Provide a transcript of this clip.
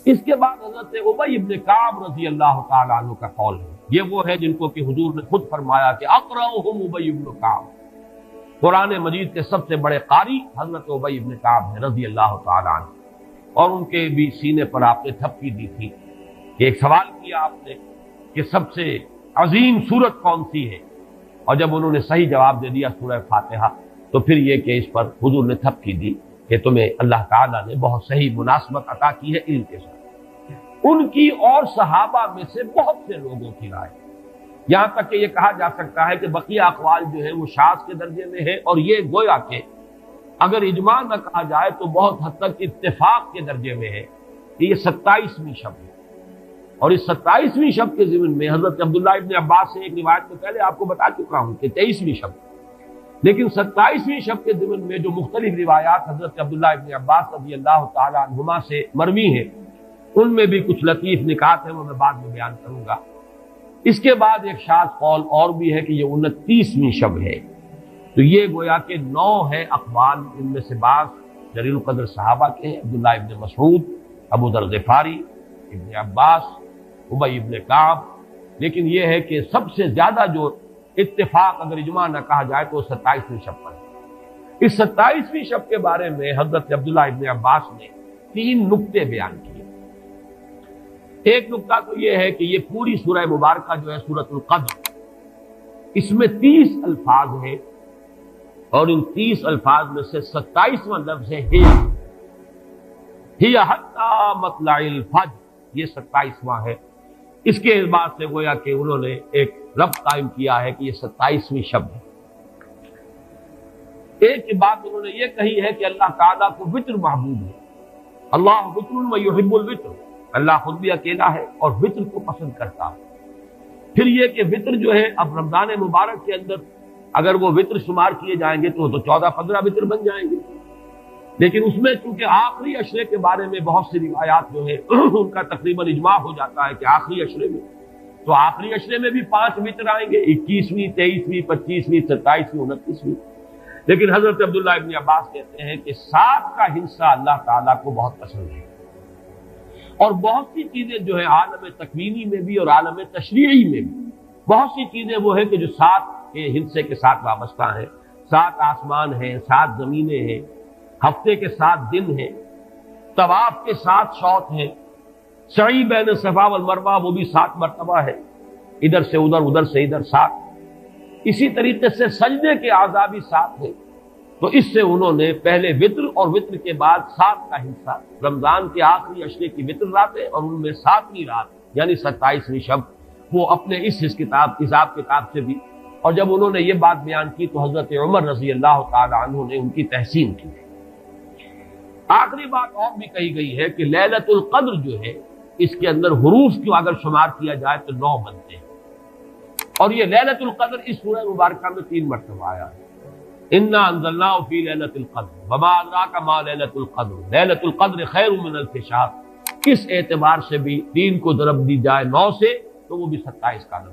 اس کے بعد حضرت ابی ابن کعب رضی اللہ تعالیٰ عنہ کا قول ہے، یہ وہ ہے جن کو کہ حضور نے خود فرمایا کہ اقرأہم ابی ابن کعب، قرآن مجید کے سب سے بڑے قاری حضرت ابی ابن کعب ہیں رضی اللہ تعالیٰ عنہ، اور ان کے بھی سینے پر آپ نے تھپکی دی تھی کہ ایک سوال کیا آپ نے کہ سب سے عظیم سورت کون سی ہے، اور جب انہوں نے صحیح جواب دے دیا سورہ فاتحہ، تو پھر یہ کہ اس پر حضور نے تھپکی دی کہ تمہیں اللہ تعالیٰ نے بہت صحیح مناسبت عطا کی ہے علم کے ساتھ۔ ان کی اور صحابہ میں سے بہت سے لوگوں کی رائے، یہاں تک کہ یہ کہا جا سکتا ہے کہ بقیہ اقوال جو ہے وہ شاذ کے درجے میں ہے، اور یہ گویا کہ اگر اجماع نہ کہا جائے تو بہت حد تک اتفاق کے درجے میں ہے کہ یہ 27ویں شب ہے، اور اس 27ویں شب کے ضمن میں حضرت عبداللہ ابن عباس سے ایک روایت میں پہلے آپ کو بتا چکا ہوں کہ 23ویں شب، لیکن 27ویں شب کے ضمن میں جو مختلف روایات حضرت عبداللہ ابن عباس رضی اللہ تعالی عنہما سے مروی ہیں، ان میں بھی کچھ لطیف نکات ہیں، وہ میں بعد میں بیان کروں گا۔ اس کے بعد ایک شاذ قول اور بھی ہے کہ یہ 29ویں شب ہے، تو یہ گویا کہ 9 ہے اقوال، ان میں سے بعض جلیل القدر صحابہ کے ہیں، عبداللہ ابن مسعود، ابو ذر غفاری، ابن عباس، ابی ابن کعب، لیکن یہ ہے کہ سب سے زیادہ جو اتفاق اگر اجماع نہ کہا جائے تو 27ویں شب پر ہے۔ اس 27ویں شب کے بارے میں حضرت عبداللہ ابن عباس نے 3 نکتے بیان کیے۔ ایک نکتہ تو یہ ہے کہ یہ پوری سورہ مبارکہ جو ہے سورۃ القدر، اس میں 30 الفاظ ہیں، اور ان 30 الفاظ میں سے 27واں لفظ ہے ہی حتی مطلع الفجر، یہ 27واں ہے۔ اس کے اعتبار سے گویا کہ انہوں نے ایک ربط قائم کیا ہے کہ یہ 27ویں شب ہے۔ ایک بات انہوں نے یہ کہی ہے کہ اللہ تعالیٰ کو وطر محبوب ہے، اللہ وطر و یحب الوطر، اللہ خود بھی اکیلا ہے اور وطر کو پسند کرتا ہے۔ پھر یہ کہ وطر جو ہے اب رمضان مبارک کے اندر اگر وہ وطر شمار کیے جائیں گے تو 14-15 وطر بن جائیں گے، لیکن اس میں چونکہ آخری عشرے کے بارے میں بہت سی روایات جو ہے ان کا تقریباً اجماع ہو جاتا ہے کہ آخری عشرے میں، تو آخری عشرے میں بھی 5 وطر آئیں گے، 21ویں، 23ویں، 25ویں، 27ویں، 29ویں، لیکن حضرت عبداللہ ابن عباس کہتے ہیں کہ 7 کا حصہ اللہ تعالیٰ کو بہت پسند ہے، اور بہت سی چیزیں جو ہے عالم تکوینی میں بھی اور عالم تشریعی میں بھی بہت سی چیزیں وہ ہیں کہ جو 7 کے حصے کے ساتھ وابستہ ہیں۔ 7 آسمان ہیں، 7 زمینیں ہیں، ہفتے کے 7 دن ہیں، طواف کے 7 شوط ہیں، سعی بین صفا والمروہ وہ بھی 7 مرتبہ ہے، ادھر سے ادھر، ادھر سے ادھر 7، اسی طریقے سے سجدے کے اعضاء بھی 7 ہیں۔ تو اس سے انہوں نے پہلے وطر اور وطر کے بعد 7 کا حصہ، رمضان کے آخری عشرے کی وطر راتیں اور ان میں 7ویں رات یعنی 27ویں شب، وہ اپنے اس حساب کتاب سے بھی، اور جب انہوں نے یہ بات بیان کی تو حضرت عمر رضی اللہ تعالی عنہ نے ان کی تحسین کی۔ آخری بات اور بھی کہی گئی ہے کہ لیلۃ القدر جو ہے اس کے اندر حروف کو اگر شمار کیا جائے تو 9 بنتے ہیں، اور یہ لیلۃ القدر اس سورہ مبارکہ میں 3 مرتبہ آیا ہے۔ انا انزلناہ فی لیلۃ القدر وما ادراک ما لیلۃ القدر لیلۃ القدر خیر من الف شہر، اس اعتبار سے بھی 3 کو ضرب دی جائے 9 سے تو وہ بھی 27 کا